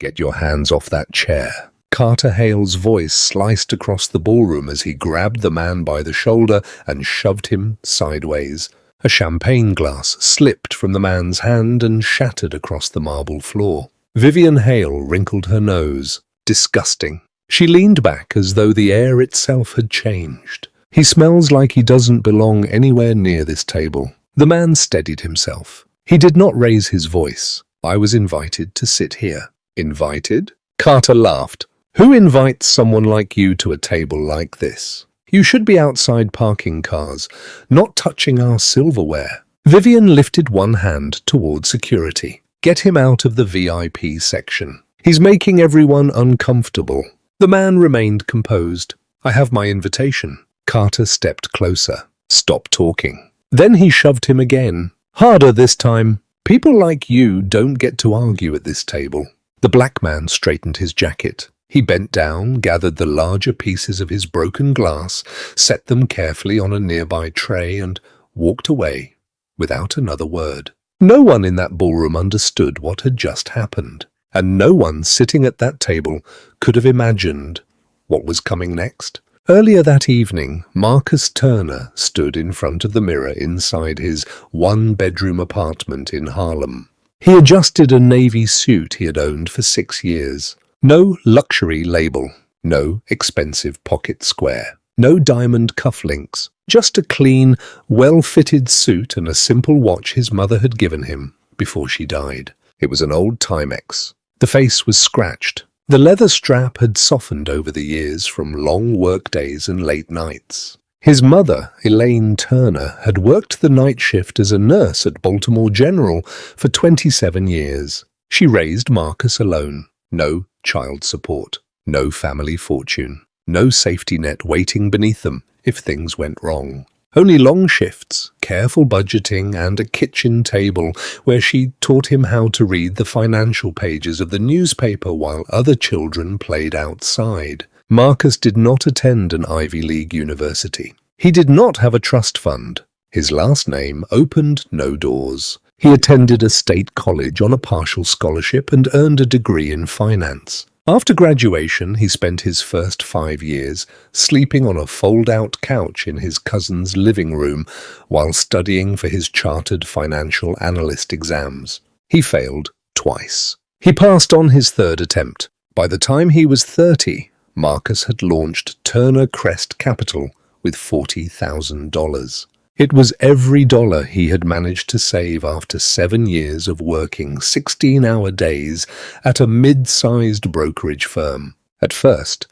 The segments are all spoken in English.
"Get your hands off that chair." Carter Hale's voice sliced across the ballroom as he grabbed the man by the shoulder and shoved him sideways. A champagne glass slipped from the man's hand and shattered across the marble floor. Vivian Hale wrinkled her nose. Disgusting. She leaned back as though the air itself had changed. "He smells like he doesn't belong anywhere near this table." The man steadied himself. He did not raise his voice. "I was invited to sit here." "Invited?" Carter laughed. "Who invites someone like you to a table like this? You should be outside parking cars, not touching our silverware." Vivian lifted one hand toward security. "Get him out of the VIP section. He's making everyone uncomfortable." The man remained composed. "I have my invitation." Carter stepped closer. "Stop talking." Then he shoved him again. Harder this time. "People like you don't get to argue at this table." The black man straightened his jacket. He bent down, gathered the larger pieces of his broken glass, set them carefully on a nearby tray, and walked away without another word. No one in that ballroom understood what had just happened, and no one sitting at that table could have imagined what was coming next. Earlier that evening, Marcus Turner stood in front of the mirror inside his one-bedroom apartment in Harlem. He adjusted a navy suit he had owned for 6 years. No luxury label, no expensive pocket square, no diamond cufflinks, just a clean, well-fitted suit and a simple watch his mother had given him before she died. It was an old Timex. The face was scratched. The leather strap had softened over the years from long work days and late nights. His mother, Elaine Turner, had worked the night shift as a nurse at Baltimore General for 27 years. She raised Marcus alone. No child support, no family fortune, no safety net waiting beneath them if things went wrong. Only long shifts, careful budgeting, and a kitchen table where she taught him how to read the financial pages of the newspaper while other children played outside. Marcus did not attend an Ivy League university. He did not have a trust fund. His last name opened no doors. He attended a state college on a partial scholarship and earned a degree in finance. After graduation, he spent his first 5 years sleeping on a fold-out couch in his cousin's living room while studying for his chartered financial analyst exams. He failed twice. He passed on his third attempt. By the time he was 30, Marcus had launched Turner Crest Capital with $40,000. It was every dollar he had managed to save after 7 years of working 16-hour days at a mid-sized brokerage firm. At first,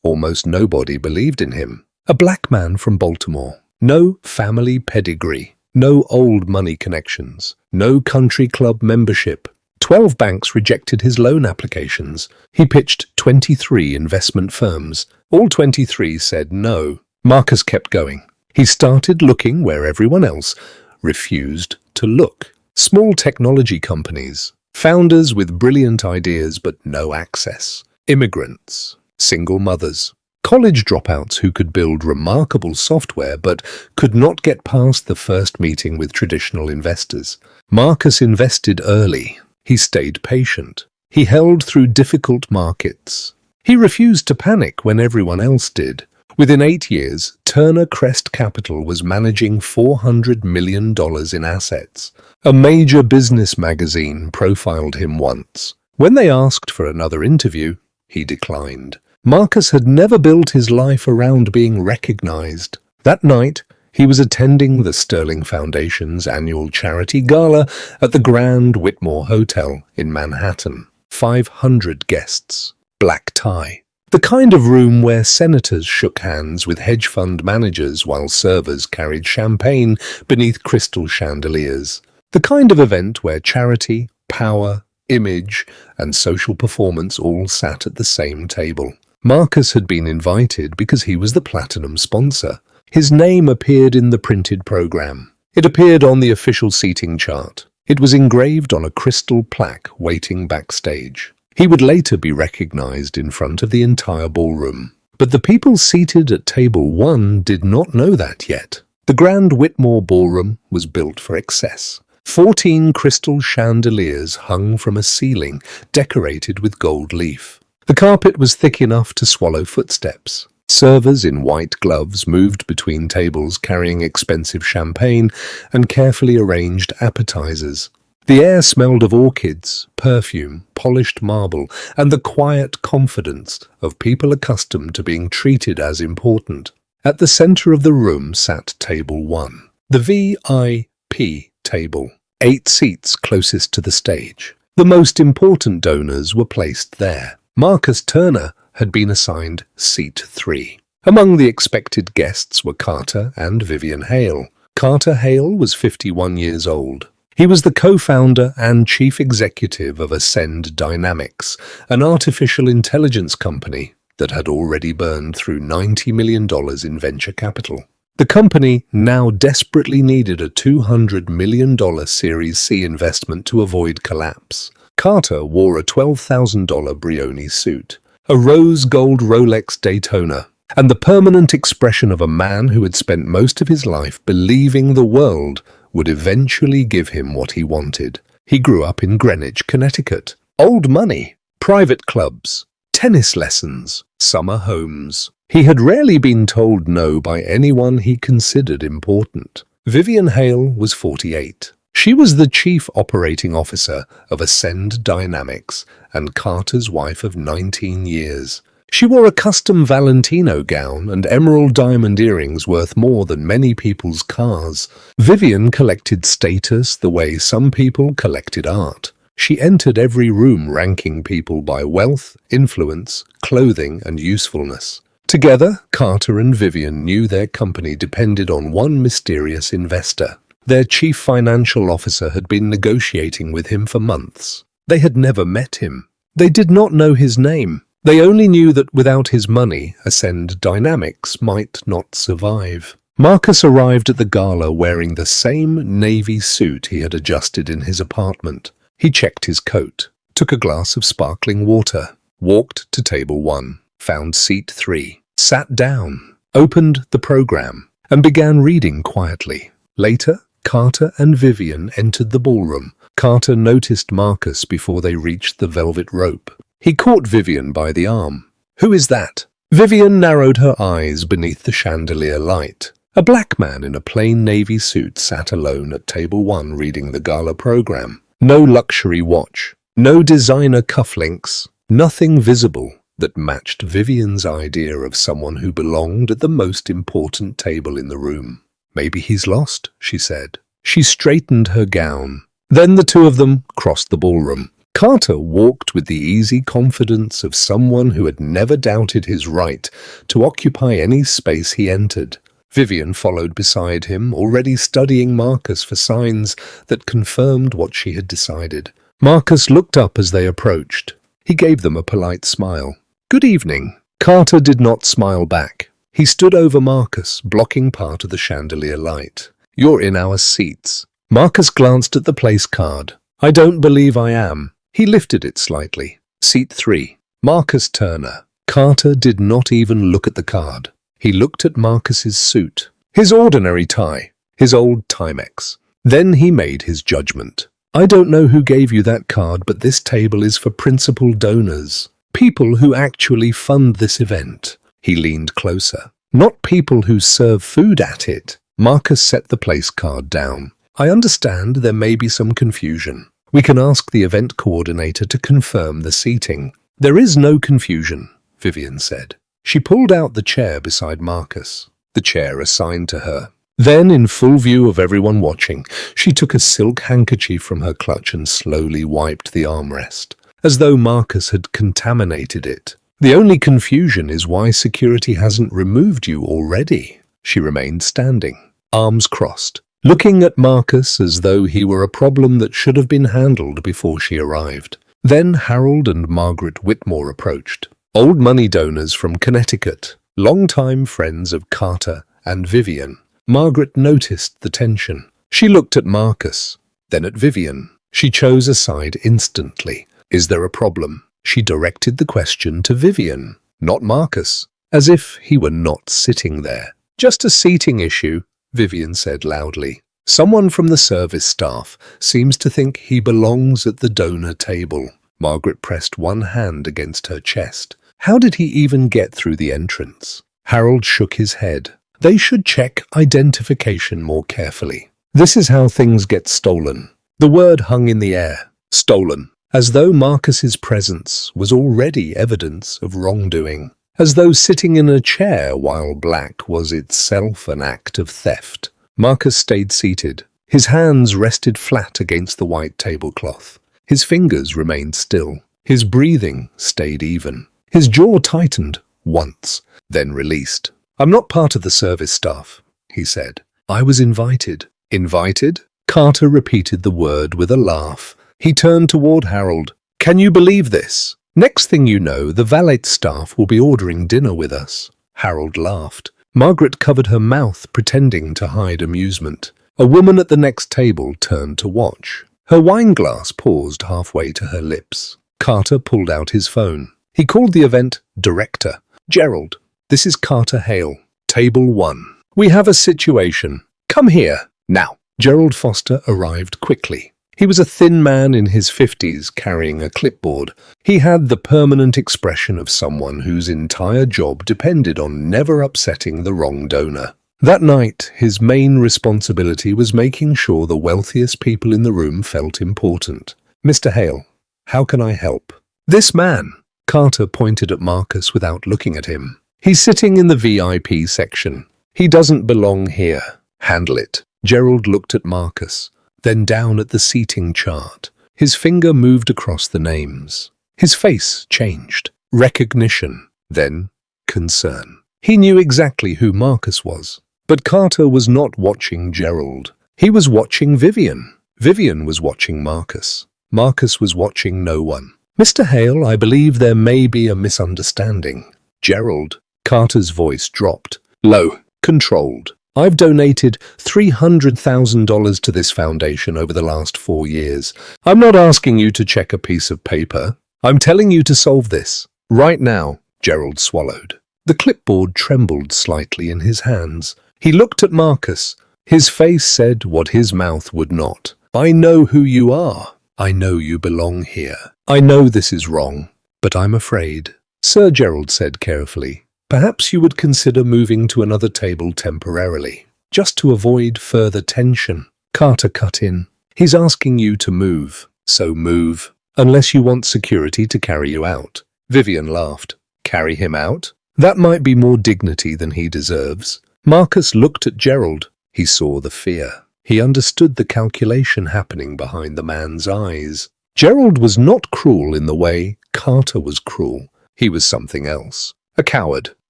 almost nobody believed in him. A black man from Baltimore. No family pedigree. No old money connections. No country club membership. 12 banks rejected his loan applications. He pitched 23 investment firms. All 23 said no. Marcus kept going. He started looking where everyone else refused to look. Small technology companies, founders with brilliant ideas but no access, immigrants, single mothers, college dropouts who could build remarkable software but could not get past the first meeting with traditional investors. Marcus invested early. He stayed patient. He held through difficult markets. He refused to panic when everyone else did. Within 8 years, Turner Crest Capital was managing $400 million in assets. A major business magazine profiled him once. When they asked for another interview, he declined. Marcus had never built his life around being recognized. That night, he was attending the Sterling Foundation's annual charity gala at the Grand Whitmore Hotel in Manhattan. 500 guests. Black tie. The kind of room where senators shook hands with hedge fund managers while servers carried champagne beneath crystal chandeliers. The kind of event where charity, power, image, and social performance all sat at the same table. Marcus had been invited because he was the platinum sponsor. His name appeared in the printed program. It appeared on the official seating chart. It was engraved on a crystal plaque waiting backstage. He would later be recognized in front of the entire ballroom. But the people seated at table 1 did not know that yet. The Grand Whitmore Ballroom was built for excess. 14 crystal chandeliers hung from a ceiling decorated with gold leaf. The carpet was thick enough to swallow footsteps. Servers in white gloves moved between tables carrying expensive champagne and carefully arranged appetizers. The air smelled of orchids, perfume, polished marble, and the quiet confidence of people accustomed to being treated as important. At the center of the room sat table 1, the VIP table, 8 seats closest to the stage. The most important donors were placed there. Marcus Turner had been assigned seat 3. Among the expected guests were Carter and Vivian Hale. Carter Hale was 51 years old. He was the co-founder and chief executive of Ascend Dynamics, an artificial intelligence company that had already burned through $90 million in venture capital. The company now desperately needed a $200 million Series C investment to avoid collapse. Carter wore a $12,000 Brioni suit, a rose gold Rolex Daytona, and the permanent expression of a man who had spent most of his life believing the world would eventually give him what he wanted. He grew up in Greenwich, Connecticut. Old money, private clubs, tennis lessons, summer homes. He had rarely been told no by anyone he considered important. Vivian Hale was 48. She was the chief operating officer of Ascend Dynamics and Carter's wife of 19 years. She wore a custom Valentino gown and emerald diamond earrings worth more than many people's cars. Vivian collected status the way some people collected art. She entered every room ranking people by wealth, influence, clothing, and usefulness. Together, Carter and Vivian knew their company depended on one mysterious investor. Their chief financial officer had been negotiating with him for months. They had never met him. They did not know his name. They only knew that without his money, Ascend Dynamics might not survive. Marcus arrived at the gala wearing the same navy suit he had adjusted in his apartment. He checked his coat, took a glass of sparkling water, walked to table 1, found seat 3, sat down, opened the program, and began reading quietly. Later, Carter and Vivian entered the ballroom. Carter noticed Marcus before they reached the velvet rope. He caught Vivian by the arm. "Who is that?" Vivian narrowed her eyes beneath the chandelier light. A black man in a plain navy suit sat alone at table 1 reading the gala program. No luxury watch, no designer cufflinks, nothing visible that matched Vivian's idea of someone who belonged at the most important table in the room. "Maybe he's lost," she said. She straightened her gown. Then the two of them crossed the ballroom. Carter walked with the easy confidence of someone who had never doubted his right to occupy any space he entered. Vivian followed beside him, already studying Marcus for signs that confirmed what she had decided. Marcus looked up as they approached. He gave them a polite smile. "Good evening." Carter did not smile back. He stood over Marcus, blocking part of the chandelier light. "You're in our seats." Marcus glanced at the place card. "I don't believe I am." He lifted it slightly. Seat 3. Marcus Turner. Carter did not even look at the card. He looked at Marcus's suit, his ordinary tie, his old Timex. Then he made his judgment. "I don't know who gave you that card, but this table is for principal donors. People who actually fund this event." He leaned closer. "Not people who serve food at it." Marcus set the place card down. "I understand there may be some confusion. We can ask the event coordinator to confirm the seating." "There is no confusion," Vivian said. She pulled out the chair beside Marcus, the chair assigned to her. Then, in full view of everyone watching, she took a silk handkerchief from her clutch and slowly wiped the armrest, as though Marcus had contaminated it. "The only confusion is why security hasn't removed you already." She remained standing, arms crossed, looking at Marcus as though he were a problem that should have been handled before she arrived. Then Harold and Margaret Whitmore approached, old money donors from Connecticut, longtime friends of Carter and Vivian. Margaret noticed the tension. She looked at Marcus, then at Vivian. She chose a side instantly. "Is there a problem?" She directed the question to Vivian, not Marcus, as if he were not sitting there. "Just a seating issue," Vivian said loudly. Someone from the service staff seems to think he belongs at the donor table. Margaret pressed one hand against her chest. How did he even get through the entrance? Harold shook his head. They should check identification more carefully. This is how things get stolen. The word hung in the air. Stolen. As though Marcus's presence was already evidence of wrongdoing. As though sitting in a chair while black was itself an act of theft. Marcus stayed seated. His hands rested flat against the white tablecloth. His fingers remained still. His breathing stayed even. His jaw tightened once, then released. "I'm not part of the service staff," he said. "I was invited." "Invited?" Carter repeated the word with a laugh. He turned toward Harold. "Can you believe this? Next thing you know, the valet staff will be ordering dinner with us." Harold laughed. Margaret covered her mouth, pretending to hide amusement. A woman at the next table turned to watch. Her wine glass paused halfway to her lips. Carter pulled out his phone. He called the event director. "Gerald, this is Carter Hale, table 1. We have a situation. Come here, now." Gerald Foster arrived quickly. He was a thin man in his 50s carrying a clipboard. He had the permanent expression of someone whose entire job depended on never upsetting the wrong donor. That night, his main responsibility was making sure the wealthiest people in the room felt important. "Mr. Hale, how can I help?" "This man." Carter pointed at Marcus without looking at him. "He's sitting in the VIP section. He doesn't belong here. Handle it." Gerald looked at Marcus, then down at the seating chart. His finger moved across the names. His face changed. Recognition, then concern. He knew exactly who Marcus was. But Carter was not watching Gerald. He was watching Vivian. Vivian was watching Marcus. Marcus was watching no one. "Mr. Hale, I believe there may be a misunderstanding." "Gerald." Carter's voice dropped. Low, controlled. "I've donated $300,000 to this foundation over the last 4 years. I'm not asking you to check a piece of paper. I'm telling you to solve this. Right now." Gerald swallowed. The clipboard trembled slightly in his hands. He looked at Marcus. His face said what his mouth would not. "I know who you are. I know you belong here. I know this is wrong, but I'm afraid." "Sir," Gerald said carefully, "perhaps you would consider moving to another table temporarily, just to avoid further tension." Carter cut in. "He's asking you to move, so move, unless you want security to carry you out." Vivian laughed. "Carry him out? That might be more dignity than he deserves." Marcus looked at Gerald. He saw the fear. He understood the calculation happening behind the man's eyes. Gerald was not cruel in the way Carter was cruel. He was something else. A coward.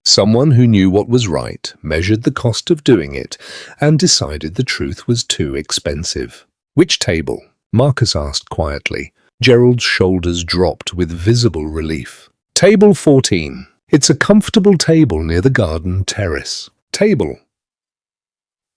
Someone who knew what was right, measured the cost of doing it, and decided the truth was too expensive. "Which table?" Marcus asked quietly. Gerald's shoulders dropped with visible relief. "Table 14. It's a comfortable table near the garden terrace." Table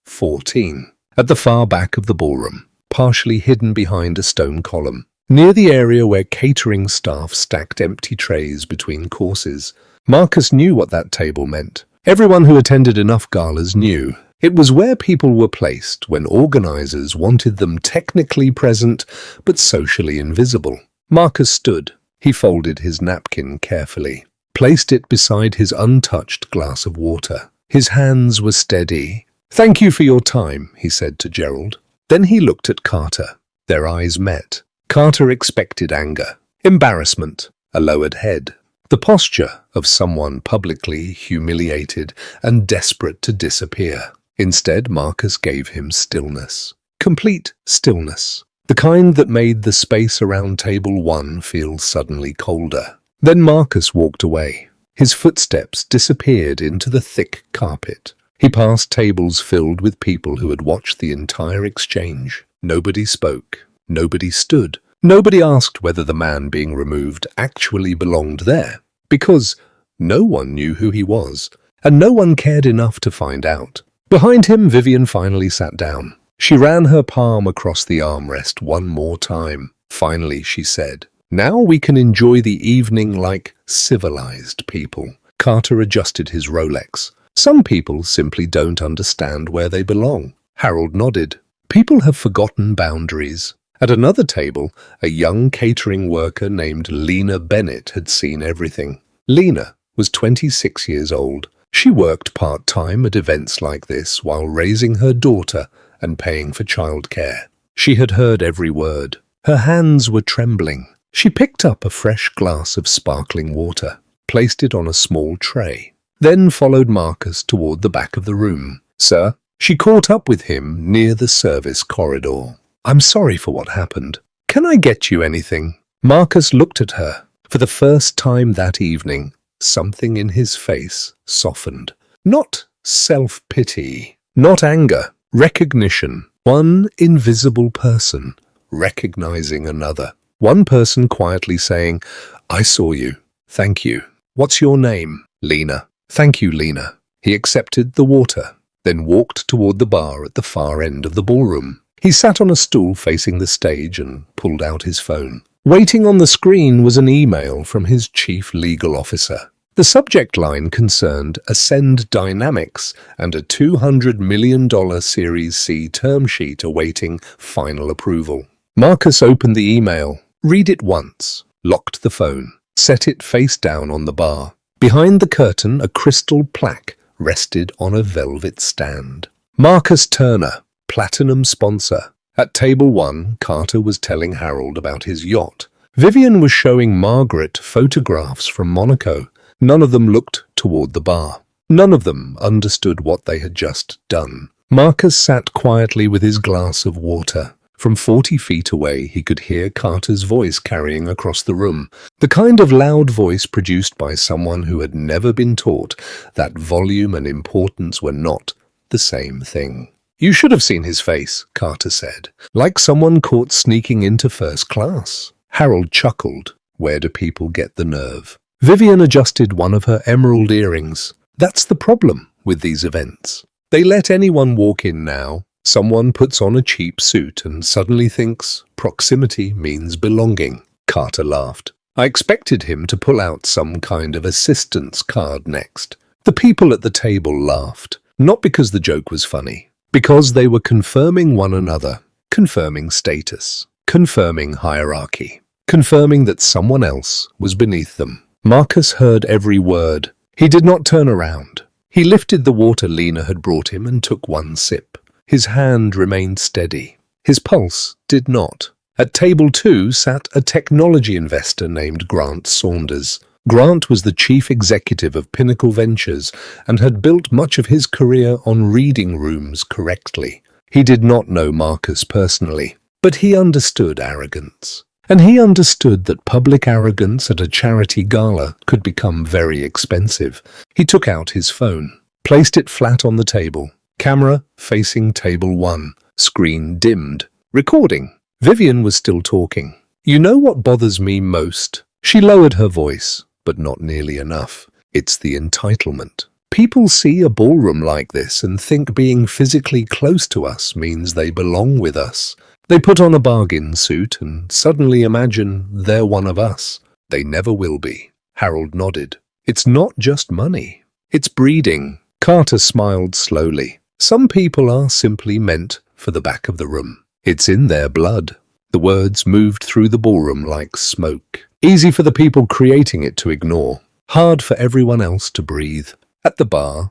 14. At the far back of the ballroom, partially hidden behind a stone column, near the area where catering staff stacked empty trays between courses. Marcus knew what that table meant. Everyone who attended enough galas knew. It was where people were placed when organizers wanted them technically present but socially invisible. Marcus stood. He folded his napkin carefully, placed it beside his untouched glass of water. His hands were steady. "Thank you for your time," he said to Gerald. Then he looked at Carter. Their eyes met. Carter expected anger, embarrassment, a lowered head, the posture of someone publicly humiliated and desperate to disappear. Instead, Marcus gave him stillness. Complete stillness. The kind that made the space around table 1 feel suddenly colder. Then Marcus walked away. His footsteps disappeared into the thick carpet. He passed tables filled with people who had watched the entire exchange. Nobody spoke. Nobody stood. Nobody asked whether the man being removed actually belonged there, because no one knew who he was, and no one cared enough to find out. Behind him, Vivian finally sat down. She ran her palm across the armrest one more time. Finally, she said, "Now we can enjoy the evening like civilized people." Carter adjusted his Rolex. "Some people simply don't understand where they belong." Harold nodded. People have forgotten boundaries. At another table, a young catering worker named Lena Bennett had seen everything. Lena was 26 years old. She worked part-time at events like this while raising her daughter and paying for childcare. She had heard every word. Her hands were trembling. She picked up a fresh glass of sparkling water, placed it on a small tray, then followed Marcus toward the back of the room. "Sir?" She caught up with him near the service corridor. "I'm sorry for what happened. Can I get you anything?" Marcus looked at her. For the first time that evening, something in his face softened. Not self-pity, not anger, recognition. One invisible person recognizing another. One person quietly saying, "I saw you. Thank you. What's your name?" "Lena." "Thank you, Lena." He accepted the water, then walked toward the bar at the far end of the ballroom. He sat on a stool facing the stage and pulled out his phone. Waiting on the screen was an email from his chief legal officer. The subject line concerned Ascend Dynamics and a $200 million Series C term sheet awaiting final approval. Marcus opened the email, read it once, locked the phone, set it face down on the bar. Behind the curtain, a crystal plaque rested on a velvet stand. Marcus Turner, Platinum sponsor. At table 1, Carter was telling Harold about his yacht. Vivian was showing Margaret photographs from Monaco. None of them looked toward the bar. None of them understood what they had just done. Marcus sat quietly with his glass of water. From 40 feet away, he could hear Carter's voice carrying across the room, the kind of loud voice produced by someone who had never been taught that volume and importance were not the same thing. "You should have seen his face," Carter said, "like someone caught sneaking into first class." Harold chuckled. Where do people get the nerve? Vivian adjusted one of her emerald earrings. That's the problem with these events. They let anyone walk in now. Someone puts on a cheap suit and suddenly thinks proximity means belonging. Carter laughed. I expected him to pull out some kind of assistance card next. The people at the table laughed, not because the joke was funny, because they were confirming one another, confirming status, confirming hierarchy, confirming that someone else was beneath them. Marcus heard every word. He did not turn around. He lifted the water Lena had brought him and took one sip. His hand remained steady. His pulse did not. At table 2 sat a technology investor named Grant Saunders. Grant was the chief executive of Pinnacle Ventures and had built much of his career on reading rooms correctly. He did not know Marcus personally, but he understood arrogance. And he understood that public arrogance at a charity gala could become very expensive. He took out his phone, placed it flat on the table, camera facing table 1, screen dimmed, recording. Vivian was still talking. "You know what bothers me most?" She lowered her voice, but not nearly enough. "It's the entitlement. People see a ballroom like this and think being physically close to us means they belong with us. They put on a bargain suit and suddenly imagine they're one of us. They never will be." Harold nodded. "It's not just money. It's breeding." Carter smiled slowly. "Some people are simply meant for the back of the room. It's in their blood." The words moved through the ballroom like smoke. Easy for the people creating it to ignore. Hard for everyone else to breathe. At the bar,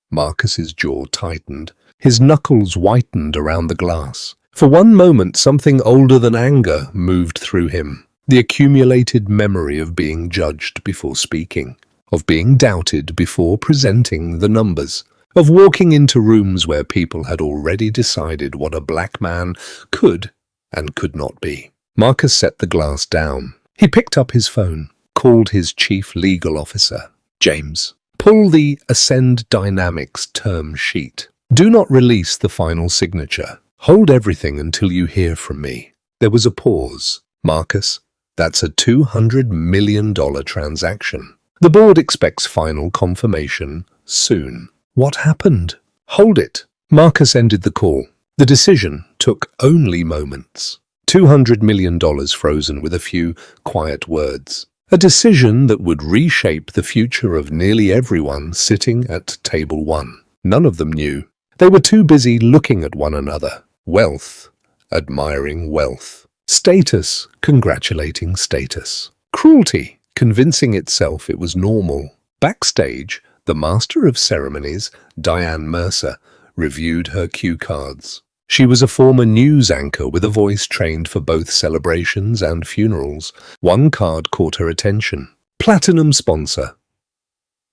Marcus's jaw tightened. His knuckles whitened around the glass. For one moment, something older than anger moved through him. The accumulated memory of being judged before speaking, of being doubted before presenting the numbers, of walking into rooms where people had already decided what a black man could and could not be. Marcus set the glass down. He picked up his phone, called his chief legal officer. "James, pull the Ascend Dynamics term sheet. Do not release the final signature. Hold everything until you hear from me." There was a pause. "Marcus, that's a $200 million transaction. The board expects final confirmation soon." "What happened?" "Hold it." Marcus ended the call. The decision took only moments. $200 million frozen with a few quiet words. A decision that would reshape the future of nearly everyone sitting at table 1. None of them knew. They were too busy looking at one another, Wealth, admiring wealth. Status, congratulating status. Cruelty, convincing itself it was normal. Backstage, the master of ceremonies, Diane Mercer, reviewed her cue cards. She was a former news anchor with a voice trained for both celebrations and funerals. One card caught her attention. Platinum sponsor.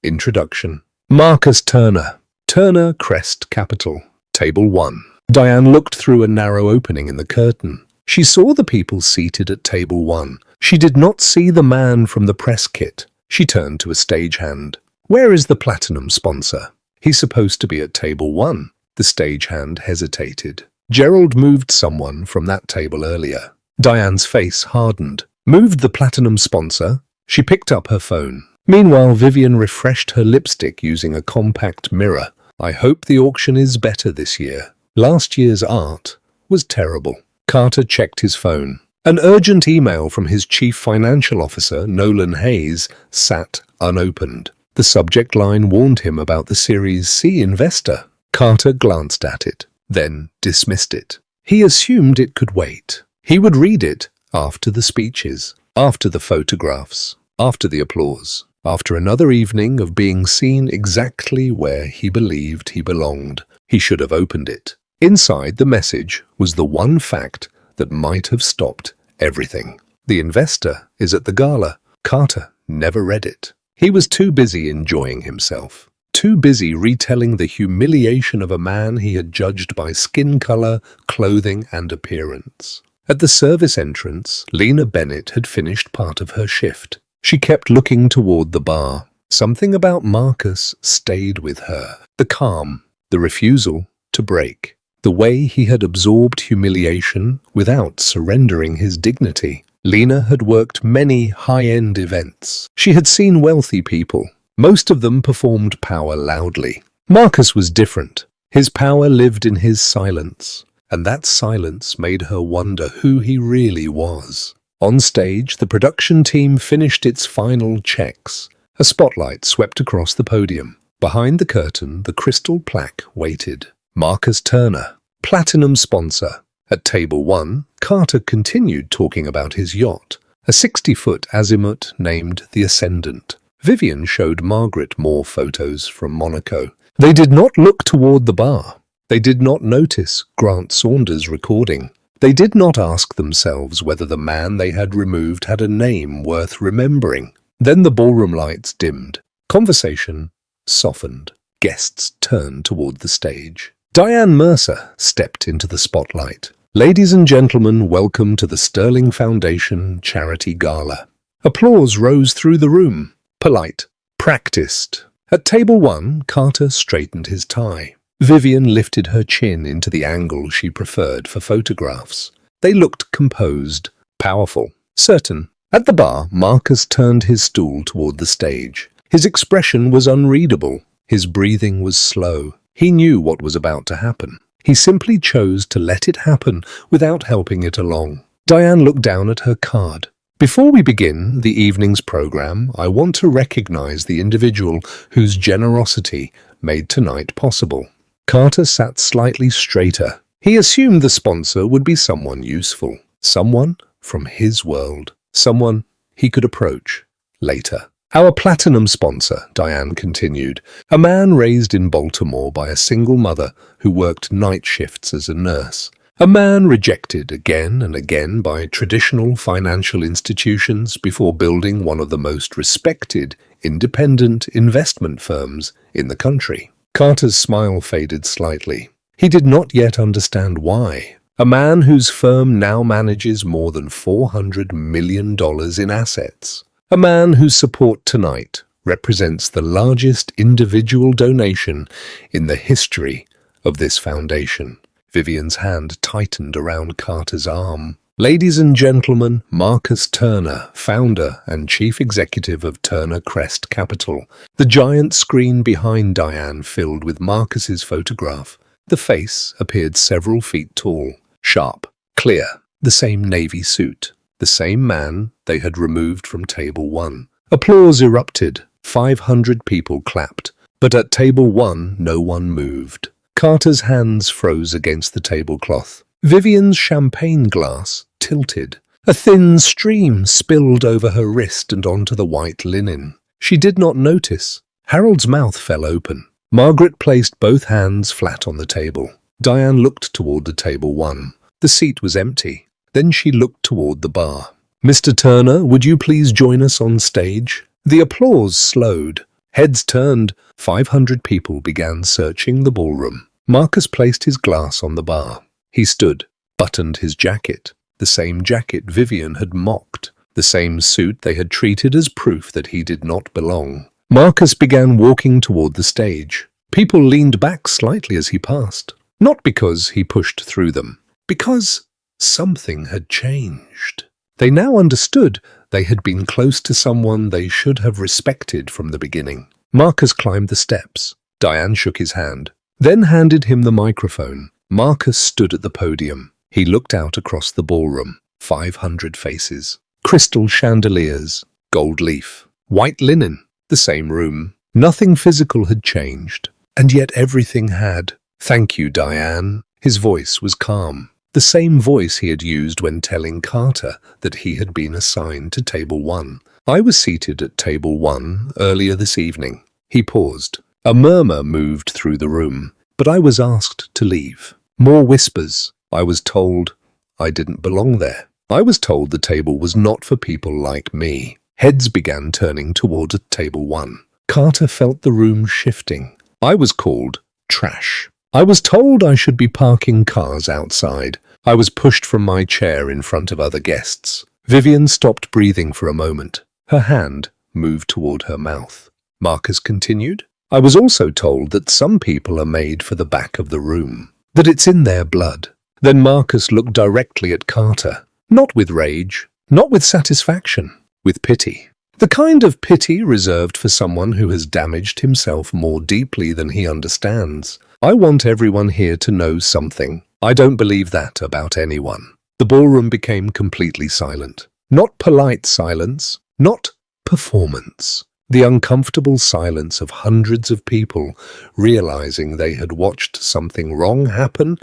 Introduction. Marcus Turner. Turner Crest Capital. Table 1. Diane looked through a narrow opening in the curtain. She saw the people seated at table 1. She did not see the man from the press kit. She turned to a stagehand. "Where is the platinum sponsor?" "He's supposed to be at table 1. The stagehand hesitated. "Gerald moved someone from that table earlier." Diane's face hardened. "Moved the platinum sponsor?" She picked up her phone. Meanwhile, Vivian refreshed her lipstick using a compact mirror. "I hope the auction is better this year. Last year's art was terrible." Carter checked his phone. An urgent email from his chief financial officer, Nolan Hayes, sat unopened. The subject line warned him about the Series C investor. Carter glanced at it, then dismissed it. He assumed it could wait. He would read it after the speeches, after the photographs, after the applause, after another evening of being seen exactly where he believed he belonged. He should have opened it. Inside the message was the one fact that might have stopped everything. The investor is at the gala. Carter never read it. He was too busy enjoying himself, too busy retelling the humiliation of a man he had judged by skin color, clothing, and appearance. At the service entrance, Lena Bennett had finished part of her shift. She kept looking toward the bar. Something about Marcus stayed with her. The calm, the refusal to break. The way he had absorbed humiliation without surrendering his dignity. Lena had worked many high-end events. She had seen wealthy people. Most of them performed power loudly. Marcus was different. His power lived in his silence, and that silence made her wonder who he really was. On stage, the production team finished its final checks. A spotlight swept across the podium. Behind the curtain, the crystal plaque waited. Marcus Turner, platinum sponsor. At table 1, Carter continued talking about his yacht, a 60-foot azimuth named the Ascendant. Vivian showed Margaret more photos from Monaco. They did not look toward the bar. They did not notice Grant Saunders' recording. They did not ask themselves whether the man they had removed had a name worth remembering. Then the ballroom lights dimmed. Conversation softened. Guests turned toward the stage. Diane Mercer stepped into the spotlight. "Ladies and gentlemen, welcome to the Sterling Foundation Charity Gala." Applause rose through the room. Polite. Practiced. At table 1, Carter straightened his tie. Vivian lifted her chin into the angle she preferred for photographs. They looked composed, powerful, certain. At the bar, Marcus turned his stool toward the stage. His expression was unreadable. His breathing was slow. He knew what was about to happen. He simply chose to let it happen without helping it along. Diane looked down at her card. "Before we begin the evening's program, I want to recognize the individual whose generosity made tonight possible." Carter sat slightly straighter. He assumed the sponsor would be someone useful, someone from his world, someone he could approach later. "Our platinum sponsor," Diane continued, "a man raised in Baltimore by a single mother who worked night shifts as a nurse. A man rejected again and again by traditional financial institutions before building one of the most respected independent investment firms in the country." Carter's smile faded slightly. He did not yet understand why. A man whose firm now manages more than $400 million in assets. A man whose support tonight represents the largest individual donation in the history of this foundation. Vivian's hand tightened around Carter's arm. "Ladies and gentlemen, Marcus Turner, founder and chief executive of Turner Crest Capital." The giant screen behind Diane filled with Marcus's photograph. The face appeared several feet tall, sharp, clear, the same navy suit. The same man they had removed from table 1. Applause erupted. 500 people clapped. But at table 1, no one moved. Carter's hands froze against the tablecloth. Vivian's champagne glass tilted. A thin stream spilled over her wrist and onto the white linen. She did not notice. Harold's mouth fell open. Margaret placed both hands flat on the table. Diane looked toward the table 1. The seat was empty. Then she looked toward the bar. "Mr. Turner, would you please join us on stage?" The applause slowed. Heads turned. 500 people began searching the ballroom. Marcus placed his glass on the bar. He stood, buttoned his jacket, the same jacket Vivian had mocked, the same suit they had treated as proof that he did not belong. Marcus began walking toward the stage. People leaned back slightly as he passed. Not because he pushed through them, because something had changed. They now understood they had been close to someone they should have respected from the beginning. Marcus climbed the steps. Diane shook his hand, then handed him the microphone. Marcus stood at the podium. He looked out across the ballroom. 500 faces. Crystal chandeliers. Gold leaf. White linen. The same room. Nothing physical had changed. And yet everything had. "Thank you, Diane." His voice was calm. The same voice he had used when telling Carter that he had been assigned to table 1. "I was seated at table 1 earlier this evening." He paused. A murmur moved through the room, but I was asked to leave. More whispers. I was told I didn't belong there. I was told the table was not for people like me. Heads began turning toward table 1. Carter felt the room shifting. I was called trash. I was told I should be parking cars outside. I was pushed from my chair in front of other guests. Vivian stopped breathing for a moment. Her hand moved toward her mouth. Marcus continued. "I was also told that some people are made for the back of the room, that it's in their blood." Then Marcus looked directly at Carter, not with rage, not with satisfaction, with pity. The kind of pity reserved for someone who has damaged himself more deeply than he understands. "I want everyone here to know something. I don't believe that about anyone." The ballroom became completely silent. Not polite silence, not performance. The uncomfortable silence of hundreds of people realizing they had watched something wrong happen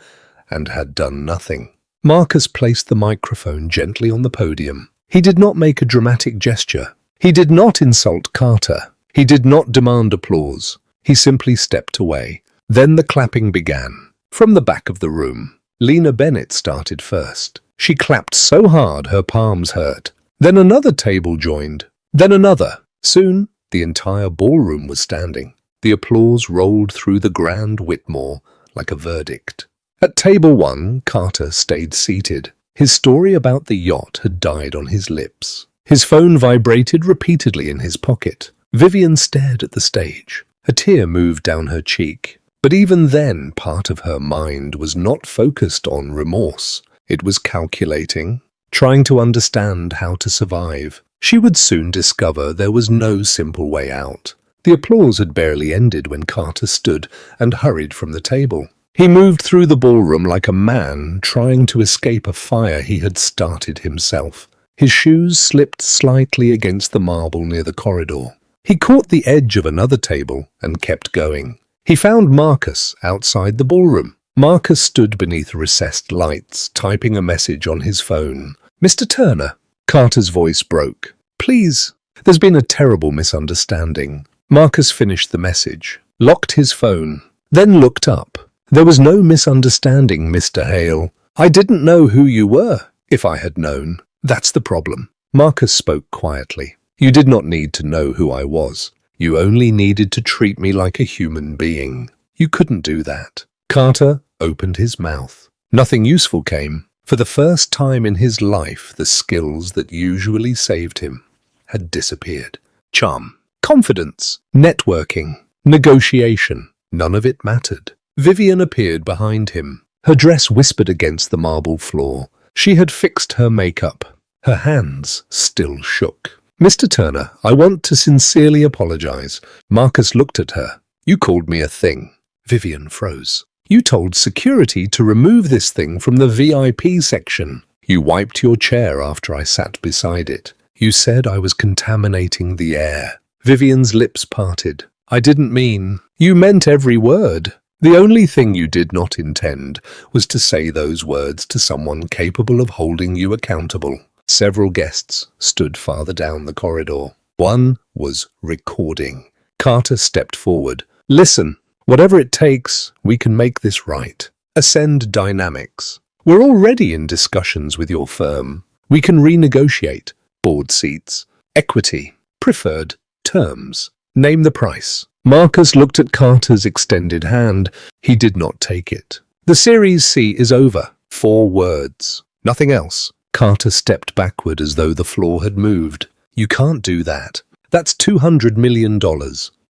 and had done nothing. Marcus placed the microphone gently on the podium. He did not make a dramatic gesture. He did not insult Carter. He did not demand applause. He simply stepped away. Then the clapping began. From the back of the room, Lena Bennett started first. She clapped so hard her palms hurt. Then another table joined. Then another. Soon, the entire ballroom was standing. The applause rolled through the Grand Whitmore like a verdict. At table 1, Carter stayed seated. His story about the yacht had died on his lips. His phone vibrated repeatedly in his pocket. Vivian stared at the stage. A tear moved down her cheek. But even then, part of her mind was not focused on remorse. It was calculating, trying to understand how to survive. She would soon discover there was no simple way out. The applause had barely ended when Carter stood and hurried from the table. He moved through the ballroom like a man trying to escape a fire he had started himself. His shoes slipped slightly against the marble near the corridor. He caught the edge of another table and kept going. He found Marcus outside the ballroom. Marcus stood beneath recessed lights, typing a message on his phone. "Mr. Turner." Carter's voice broke. "Please, there's been a terrible misunderstanding." Marcus finished the message, locked his phone, then looked up. "There was no misunderstanding, Mr. Hale. I didn't know who you were. If I had known, that's the problem." Marcus spoke quietly. "You did not need to know who I was. You only needed to treat me like a human being. You couldn't do that." Carter opened his mouth. Nothing useful came. For the first time in his life, the skills that usually saved him had disappeared. Charm, confidence, networking, negotiation. None of it mattered. Vivian appeared behind him. Her dress whispered against the marble floor. She had fixed her makeup. Her hands still shook. "Mr. Turner, I want to sincerely apologize." Marcus looked at her. "You called me a thing." Vivian froze. "You told security to remove this thing from the VIP section. You wiped your chair after I sat beside it. You said I was contaminating the air." Vivian's lips parted. "I didn't mean..." "You meant every word." The only thing you did not intend was to say those words to someone capable of holding you accountable. Several guests stood farther down the corridor. One was recording. Carter stepped forward. Listen, whatever it takes, we can make this right. Ascend Dynamics. We're already in discussions with your firm. We can renegotiate board seats, equity, preferred terms. Name the price. Marcus looked at Carter's extended hand. He did not take it. The Series C is over. 4 words. Nothing else. Carter stepped backward as though the floor had moved. You can't do that. That's $200 million.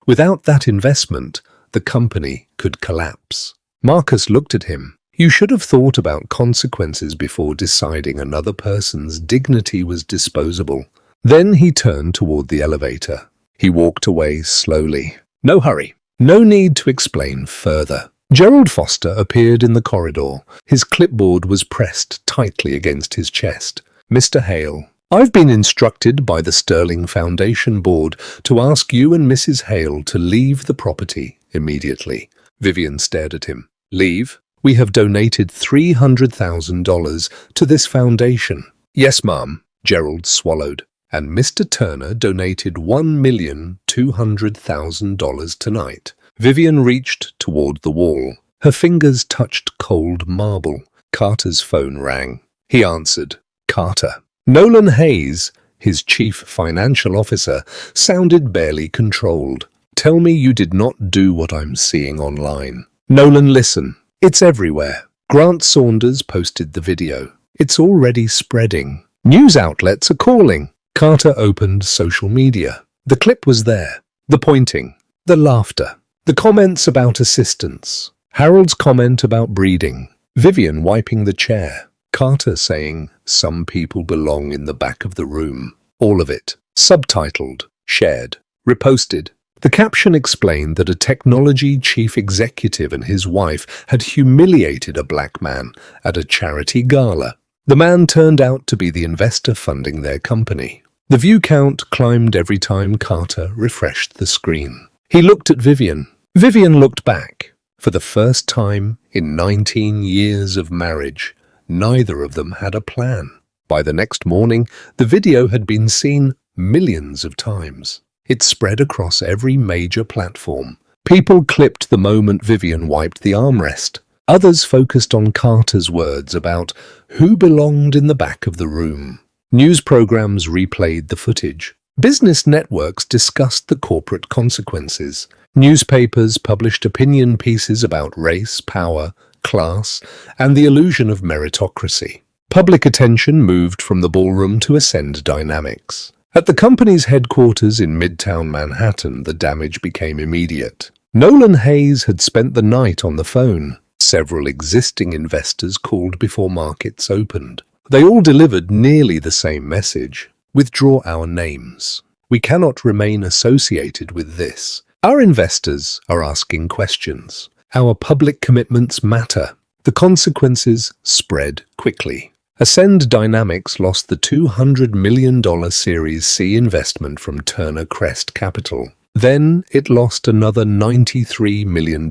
Without that investment, the company could collapse. Marcus looked at him. You should have thought about consequences before deciding another person's dignity was disposable. Then he turned toward the elevator. He walked away slowly. No hurry. No need to explain further. Gerald Foster appeared in the corridor. His clipboard was pressed tightly against his chest. Mr. Hale, I've been instructed by the Sterling Foundation Board to ask you and Mrs. Hale to leave the property immediately. Vivian stared at him. Leave? We have donated $300,000 to this foundation. Yes, ma'am. Gerald swallowed. And Mr. Turner donated $1,200,000 tonight. Vivian reached toward the wall. Her fingers touched cold marble. Carter's phone rang. He answered. Carter. Nolan Hayes, his chief financial officer, sounded barely controlled. Tell me you did not do what I'm seeing online. Nolan, listen. It's everywhere. Grant Saunders posted the video. It's already spreading. News outlets are calling. Carter opened social media. The clip was there. The pointing. The laughter. The comments about assistance. Harold's comment about breeding. Vivian wiping the chair. Carter saying, some people belong in the back of the room. All of it. Subtitled. Shared. Reposted. The caption explained that a technology chief executive and his wife had humiliated a black man at a charity gala. The man turned out to be the investor funding their company. The view count climbed every time Carter refreshed the screen. He looked at Vivian. Vivian looked back. For the first time in 19 years of marriage, neither of them had a plan. By the next morning, the video had been seen millions of times. It spread across every major platform. People clipped the moment Vivian wiped the armrest. Others focused on Carter's words about who belonged in the back of the room. News programs replayed the footage. Business networks discussed the corporate consequences. Newspapers published opinion pieces about race, power, class, and the illusion of meritocracy. Public attention moved from the ballroom to Ascend Dynamics. At the company's headquarters in Midtown Manhattan, the damage became immediate. Nolan Hayes had spent the night on the phone. Several existing investors called before markets opened. They all delivered nearly the same message. Withdraw our names. We cannot remain associated with this. Our investors are asking questions. Our public commitments matter. The consequences spread quickly. Ascend Dynamics lost the $200 million Series C investment from Turner Crest Capital. Then it lost another $93 million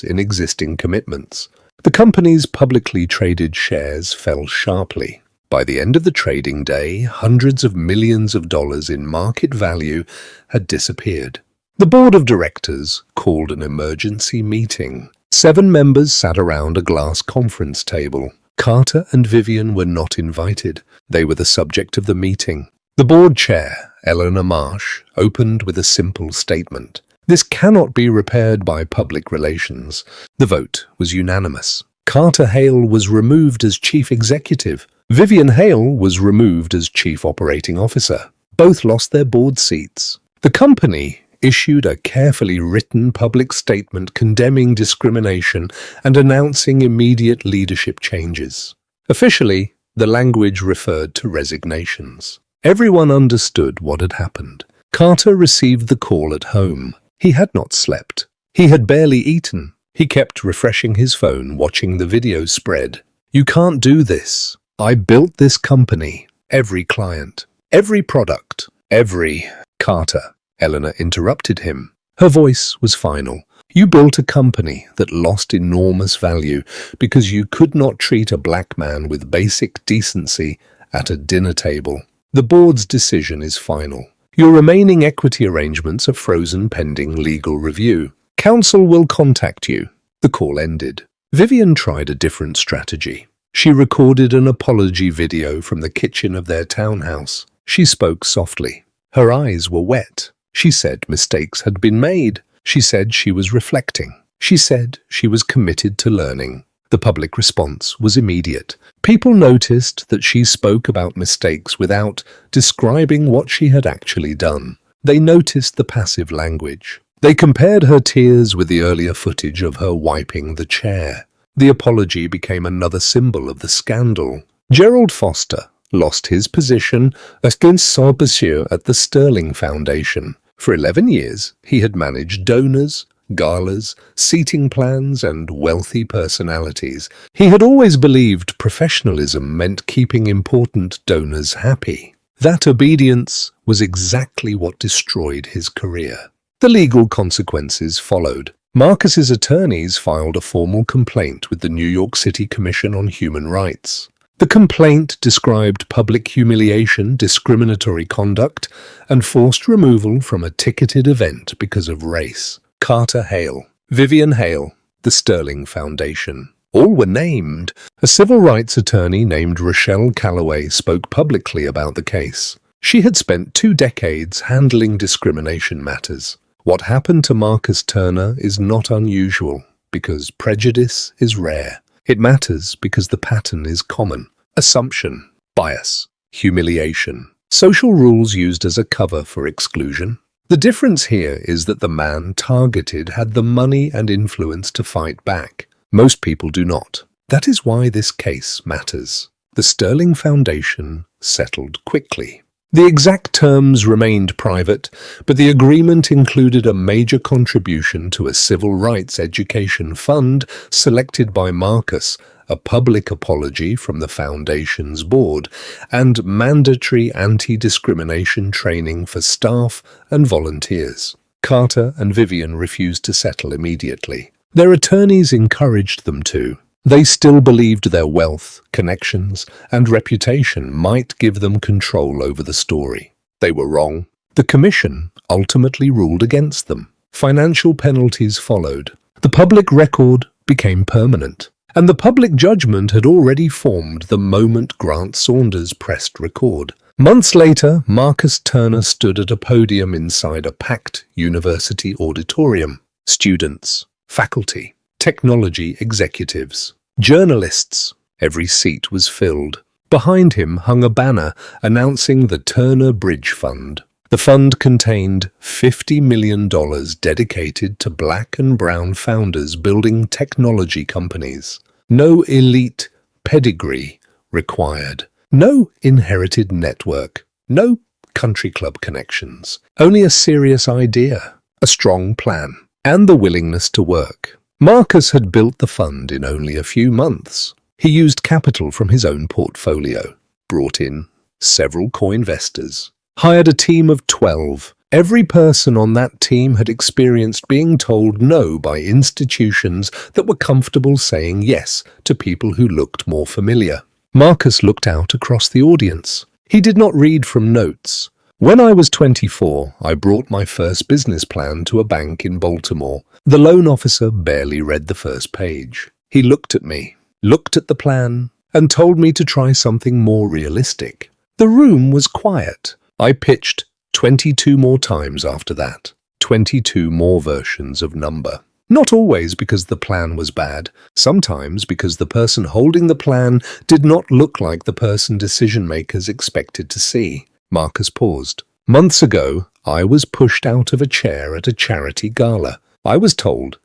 in existing commitments. The company's publicly traded shares fell sharply. By the end of the trading day, hundreds of millions of dollars in market value had disappeared. The board of directors called an emergency meeting. 7 members sat around a glass conference table. Carter and Vivian were not invited. They were the subject of the meeting. The board chair, Eleanor Marsh, opened with a simple statement. This cannot be repaired by public relations. The vote was unanimous. Carter Hale was removed as chief executive. Vivian Hale was removed as chief operating officer. Both lost their board seats. The company issued a carefully written public statement condemning discrimination and announcing immediate leadership changes. Officially, the language referred to resignations. Everyone understood what had happened. Carter received the call at home. He had not slept. He had barely eaten. He kept refreshing his phone, watching the video spread. You can't do this. I built this company. Every client. Every product. Every... Carter. Eleanor interrupted him. Her voice was final. You built a company that lost enormous value because you could not treat a black man with basic decency at a dinner table. The board's decision is final. Your remaining equity arrangements are frozen pending legal review. Counsel will contact you. The call ended. Vivian tried a different strategy. She recorded an apology video from the kitchen of their townhouse. She spoke softly. Her eyes were wet. She said mistakes had been made. She said she was reflecting. She said she was committed to learning. The public response was immediate. People noticed that she spoke about mistakes without describing what she had actually done. They noticed the passive language. They compared her tears with the earlier footage of her wiping the chair. The apology became another symbol of the scandal. Gerald Foster lost his position as conservateur at the Sterling Foundation. For 11 years, he had managed donors, galas, seating plans, and wealthy personalities. He had always believed professionalism meant keeping important donors happy. That obedience was exactly what destroyed his career. The legal consequences followed. Marcus's attorneys filed a formal complaint with the New York City Commission on Human Rights. The complaint described public humiliation, discriminatory conduct, and forced removal from a ticketed event because of race. Carter Hale, Vivian Hale, the Sterling Foundation. All were named. A civil rights attorney named Rochelle Calloway spoke publicly about the case. She had spent 2 decades handling discrimination matters. What happened to Marcus Turner is not unusual because prejudice is rare. It matters because the pattern is common. Assumption, bias, humiliation. Social rules used as a cover for exclusion. The difference here is that the man targeted had the money and influence to fight back. Most people do not. That is why this case matters. The Sterling Foundation settled quickly. The exact terms remained private, but the agreement included a major contribution to a civil rights education fund selected by Marcus, a public apology from the Foundation's board, and mandatory anti-discrimination training for staff and volunteers. Carter and Vivian refused to settle immediately. Their attorneys encouraged them to. They still believed their wealth, connections, and reputation might give them control over the story. They were wrong. The commission ultimately ruled against them. Financial penalties followed. The public record became permanent. And the public judgment had already formed the moment Grant Saunders pressed record. Months later, Marcus Turner stood at a podium inside a packed university auditorium. Students, faculty, technology executives, journalists. Every seat was filled. Behind him hung a banner announcing the Turner Bridge Fund. The fund contained $50 million dedicated to black and brown founders building technology companies. No elite pedigree required. No inherited network. No country club connections. Only a serious idea, a strong plan, and the willingness to work. Marcus had built the fund in only a few months. He used capital from his own portfolio, brought in several co-investors, hired a team of 12. Every person on that team had experienced being told no by institutions that were comfortable saying yes to people who looked more familiar. Marcus looked out across the audience. He did not read from notes. When I was 24, I brought my first business plan to a bank in Baltimore. The loan officer barely read the first page. He looked at me, looked at the plan, and told me to try something more realistic. The room was quiet. I pitched 22 more times after that. 22 more versions of number. Not always because the plan was bad, sometimes because the person holding the plan did not look like the person decision-makers expected to see. Marcus paused. Months ago, I was pushed out of a chair at a charity gala. I was told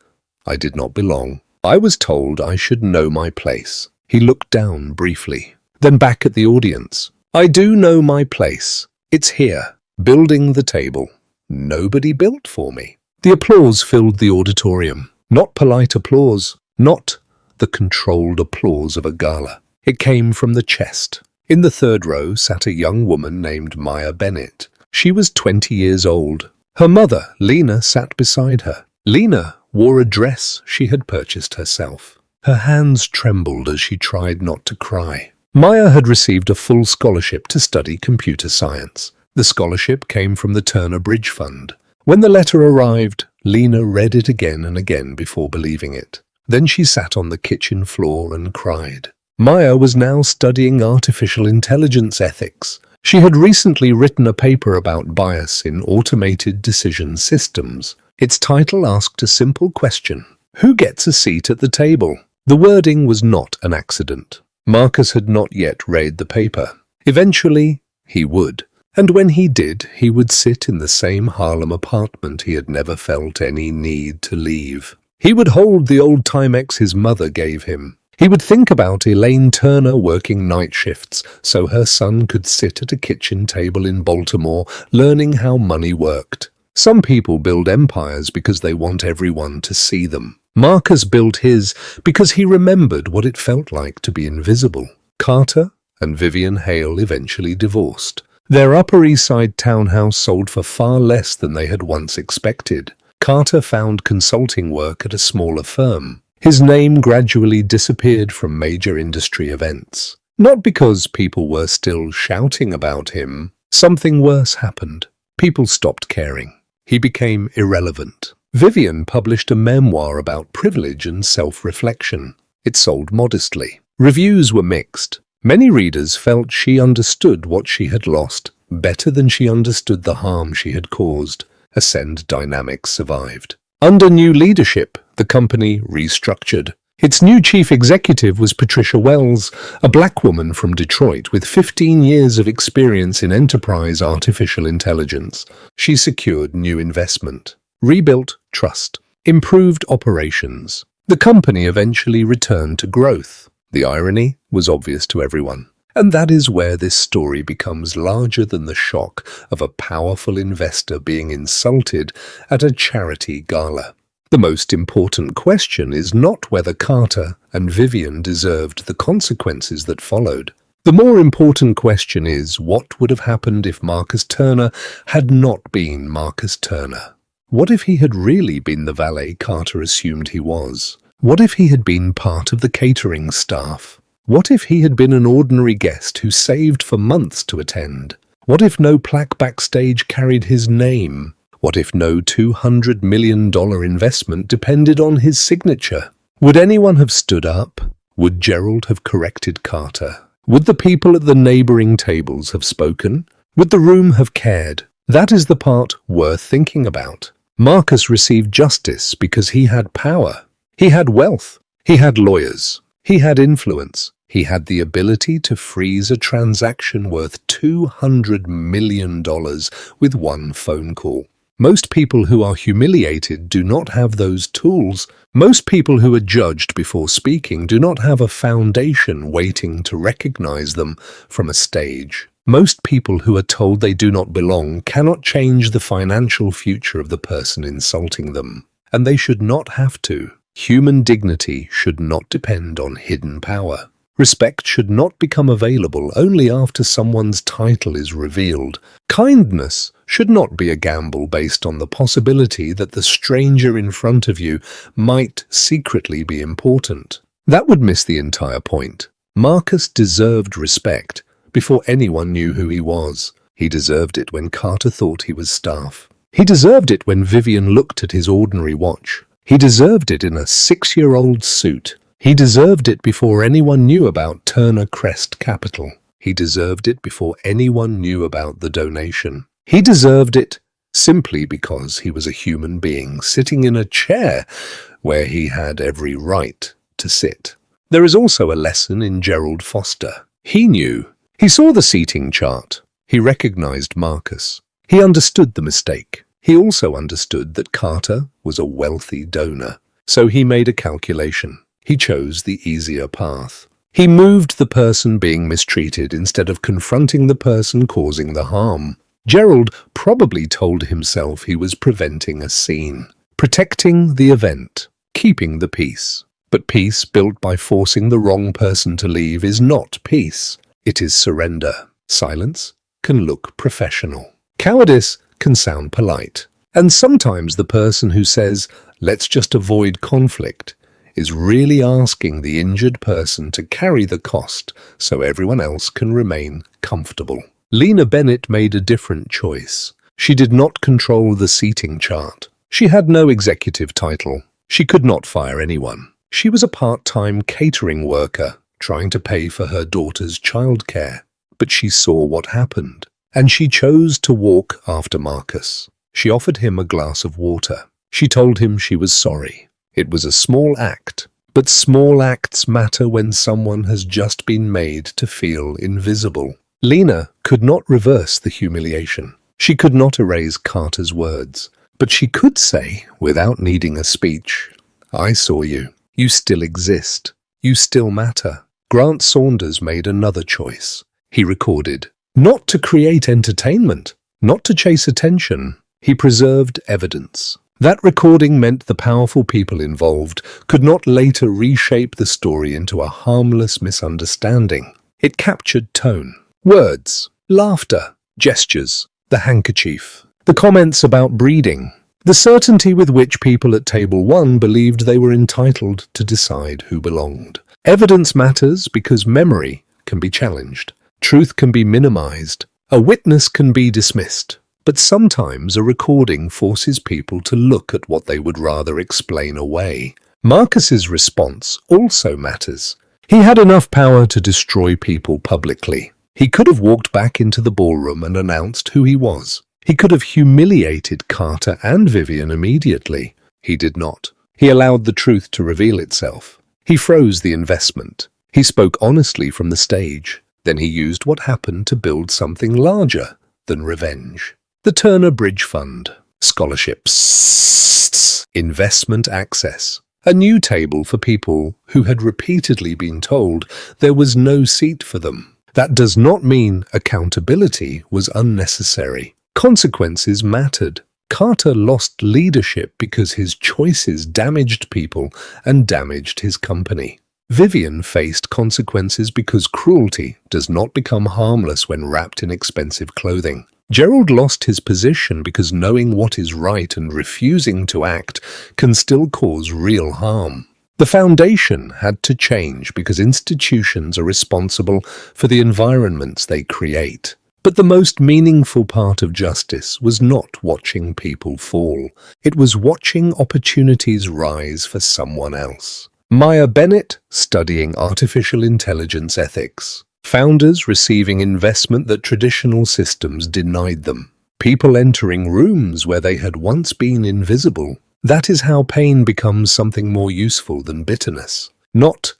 I did not belong. I was told I should know my place. He looked down briefly, then back at the audience. I do know my place. It's here, building the table. Nobody built for me. The applause filled the auditorium. Not polite applause, not the controlled applause of a gala. It came from the chest. In the third row sat a young woman named Maya Bennett. She was 20 years old. Her mother, Lena, sat beside her. Lena wore a dress she had purchased herself. Her hands trembled as she tried not to cry. Maya had received a full scholarship to study computer science. The scholarship came from the Turner Bridge Fund. When the letter arrived, Lena read it again and again before believing it. Then she sat on the kitchen floor and cried. Maya was now studying artificial intelligence ethics. She had recently written a paper about bias in automated decision systems. Its title asked a simple question: who gets a seat at the table? The wording was not an accident. Marcus had not yet read the paper. Eventually, he would. And when he did, he would sit in the same Harlem apartment he had never felt any need to leave. He would hold the old Timex his mother gave him. He would think about Elaine Turner working night shifts so her son could sit at a kitchen table in Baltimore learning how money worked. Some people build empires because they want everyone to see them. Marcus built his because he remembered what it felt like to be invisible. Carter and Vivian Hale eventually divorced. Their Upper East Side townhouse sold for far less than they had once expected. Carter found consulting work at a smaller firm. His name gradually disappeared from major industry events. Not because people were still shouting about him. Something worse happened. People stopped caring. He became irrelevant. Vivian published a memoir about privilege and self-reflection. It sold modestly. Reviews were mixed. Many readers felt she understood what she had lost better than she understood the harm she had caused. Ascend Dynamics survived. Under new leadership, the company restructured. Its new chief executive was Patricia Wells, a black woman from Detroit with 15 years of experience in enterprise artificial intelligence. She secured new investment, rebuilt trust, improved operations. The company eventually returned to growth. The irony was obvious to everyone. And that is where this story becomes larger than the shock of a powerful investor being insulted at a charity gala. The most important question is not whether Carter and Vivian deserved the consequences that followed. The more important question is what would have happened if Marcus Turner had not been Marcus Turner. What if he had really been the valet Carter assumed he was? What if he had been part of the catering staff? What if he had been an ordinary guest who saved for months to attend? What if no plaque backstage carried his name? What if no $200 million investment depended on his signature? Would anyone have stood up? Would Gerald have corrected Carter? Would the people at the neighboring tables have spoken? Would the room have cared? That is the part worth thinking about. Marcus received justice because he had power. He had wealth. He had lawyers. He had influence. He had the ability to freeze a transaction worth $200 million with one phone call. Most people who are humiliated do not have those tools. Most people who are judged before speaking do not have a foundation waiting to recognize them from a stage. Most people who are told they do not belong cannot change the financial future of the person insulting them. And they should not have to. Human dignity should not depend on hidden power. Respect should not become available only after someone's title is revealed. Kindness should not be a gamble based on the possibility that the stranger in front of you might secretly be important. That would miss the entire point. Marcus deserved respect before anyone knew who he was. He deserved it when Carter thought he was staff. He deserved it when Vivian looked at his ordinary watch. He deserved it in a 6-year-old suit. He deserved it before anyone knew about Turner Crest Capital. He deserved it before anyone knew about the donation. He deserved it simply because he was a human being sitting in a chair where he had every right to sit. There is also a lesson in Gerald Foster. He knew. He saw the seating chart. He recognized Marcus. He understood the mistake. He also understood that Carter was a wealthy donor. So he made a calculation. He chose the easier path. He moved the person being mistreated instead of confronting the person causing the harm. Gerald probably told himself he was preventing a scene, protecting the event, keeping the peace. But peace built by forcing the wrong person to leave is not peace. It is surrender. Silence can look professional. Cowardice can sound polite. And sometimes the person who says, "Let's just avoid conflict," is really asking the injured person to carry the cost so everyone else can remain comfortable. Lena Bennett made a different choice. She did not control the seating chart. She had no executive title. She could not fire anyone. She was a part-time catering worker trying to pay for her daughter's childcare. But she saw what happened, and she chose to walk after Marcus. She offered him a glass of water. She told him she was sorry. It was a small act, but small acts matter when someone has just been made to feel invisible. Lena could not reverse the humiliation. She could not erase Carter's words, but she could say, without needing a speech, "I saw you. You still exist. You still matter." Grant Saunders made another choice. He recorded, not to create entertainment, not to chase attention. He preserved evidence. That recording meant the powerful people involved could not later reshape the story into a harmless misunderstanding. It captured tone, words, laughter, gestures, the handkerchief, the comments about breeding, the certainty with which people at table 1 believed they were entitled to decide who belonged. Evidence matters because memory can be challenged. Truth can be minimized. A witness can be dismissed. But sometimes a recording forces people to look at what they would rather explain away. Marcus's response also matters. He had enough power to destroy people publicly. He could have walked back into the ballroom and announced who he was. He could have humiliated Carter and Vivian immediately. He did not. He allowed the truth to reveal itself. He froze the investment. He spoke honestly from the stage. Then he used what happened to build something larger than revenge. The Turner Bridge Fund, scholarships, investment access, a new table for people who had repeatedly been told there was no seat for them. That does not mean accountability was unnecessary. Consequences mattered. Carter lost leadership because his choices damaged people and damaged his company. Vivian faced consequences because cruelty does not become harmless when wrapped in expensive clothing. Gerald lost his position because knowing what is right and refusing to act can still cause real harm. The foundation had to change because institutions are responsible for the environments they create. But the most meaningful part of justice was not watching people fall. It was watching opportunities rise for someone else. Maya Bennett studying artificial intelligence ethics. Founders receiving investment that traditional systems denied them. People entering rooms where they had once been invisible. That is how pain becomes something more useful than bitterness. Not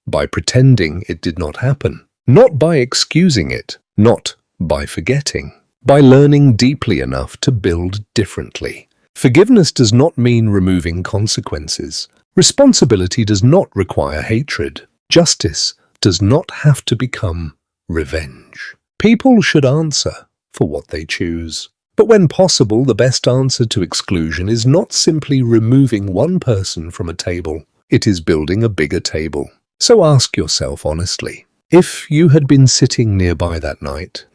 by pretending it did not happen. Not by excusing it. Not by forgetting. By learning deeply enough to build differently. Forgiveness does not mean removing consequences. Responsibility does not require hatred. Justice does not have to become revenge. People should answer for what they choose. But when possible, the best answer to exclusion is not simply removing one person from a table. It is building a bigger table. So ask yourself honestly, if you had been sitting nearby that night,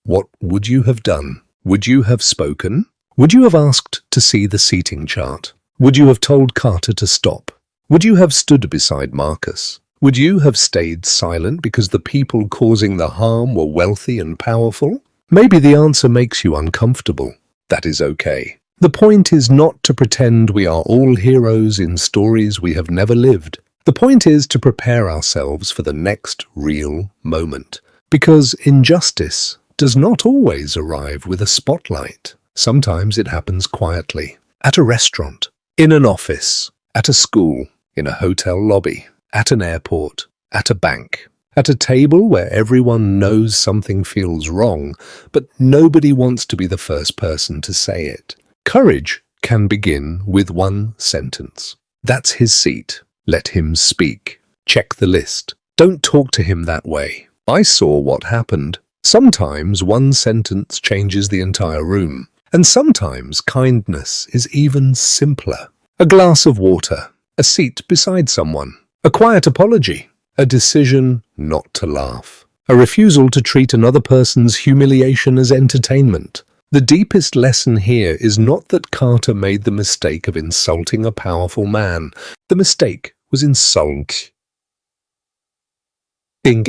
what would you have done? Would you have spoken? Would you have asked to see the seating chart? Would you have told Carter to stop? Would you have stood beside Marcus? Would you have stayed silent because the people causing the harm were wealthy and powerful? Maybe the answer makes you uncomfortable. That is okay. The point is not to pretend we are all heroes in stories we have never lived. The point is to prepare ourselves for the next real moment. Because injustice does not always arrive with a spotlight. Sometimes it happens quietly. At a restaurant, in an office, at a school, in a hotel lobby, at an airport, at a bank, at a table where everyone knows something feels wrong, but nobody wants to be the first person to say it. Courage can begin with one sentence. That's his seat. Let him speak. Check the list. Don't talk to him that way. I saw what happened. Sometimes one sentence changes the entire room. And sometimes kindness is even simpler. A glass of water, a seat beside someone, a quiet apology, a decision not to laugh, a refusal to treat another person's humiliation as entertainment. The deepest lesson here is not that Carter made the mistake of insulting a powerful man. The mistake was insulting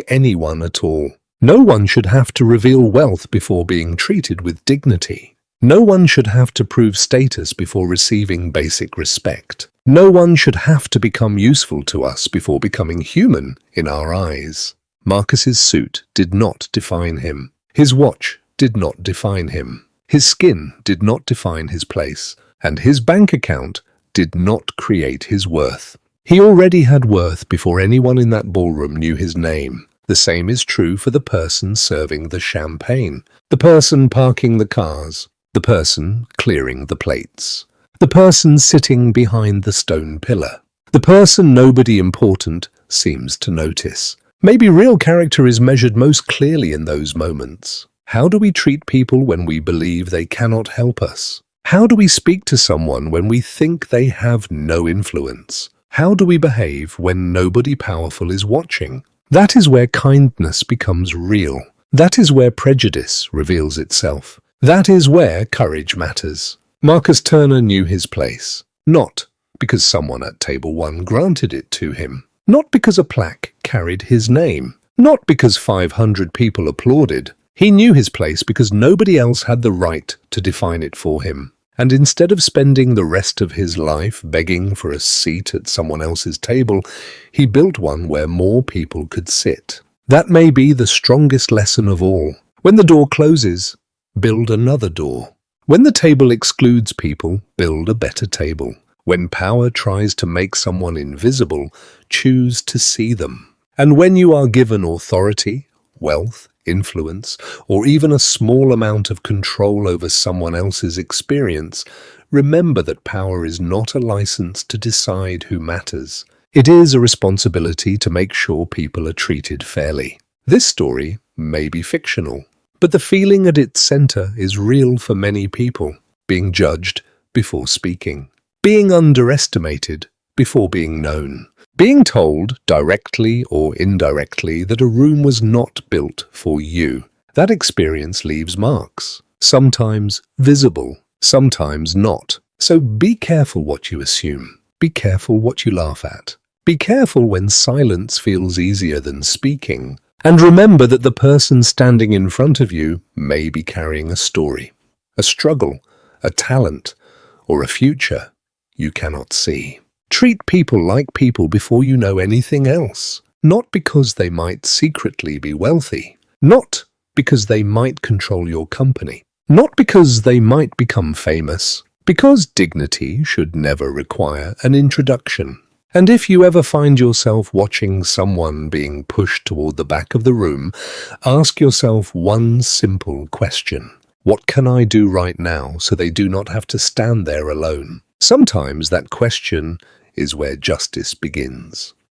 anyone at all. No one should have to reveal wealth before being treated with dignity. No one should have to prove status before receiving basic respect. No one should have to become useful to us before becoming human in our eyes. Marcus's suit did not define him. His watch did not define him. His skin did not define his place. And his bank account did not create his worth. He already had worth before anyone in that ballroom knew his name. The same is true for the person serving the champagne, the person parking the cars, the person clearing the plates, the person sitting behind the stone pillar, the person nobody important seems to notice. Maybe real character is measured most clearly in those moments. How do we treat people when we believe they cannot help us? How do we speak to someone when we think they have no influence? How do we behave when nobody powerful is watching? That is where kindness becomes real. That is where prejudice reveals itself. That is where courage matters. Marcus Turner knew his place, not because someone at table 1 granted it to him, not because a plaque carried his name, not because 500 people applauded. He knew his place because nobody else had the right to define it for him. And instead of spending the rest of his life begging for a seat at someone else's table, he built one where more people could sit. That may be the strongest lesson of all. When the door closes, build another door. When the table excludes people, build a better table. When power tries to make someone invisible, choose to see them. And when you are given authority, wealth, influence, or even a small amount of control over someone else's experience, remember that power is not a license to decide who matters. It is a responsibility to make sure people are treated fairly. This story may be fictional, but the feeling at its center is real for many people. Being judged before speaking. Being underestimated before being known. Being told, directly or indirectly, that a room was not built for you. That experience leaves marks, sometimes visible, sometimes not. So be careful what you assume. Be careful what you laugh at. Be careful when silence feels easier than speaking. And remember that the person standing in front of you may be carrying a story, a struggle, a talent, or a future you cannot see. Treat people like people before you know anything else, not because they might secretly be wealthy, not because they might control your company, not because they might become famous, because dignity should never require an introduction. And if you ever find yourself watching someone being pushed toward the back of the room, ask yourself one simple question. What can I do right now so they do not have to stand there alone? Sometimes that question is where justice begins.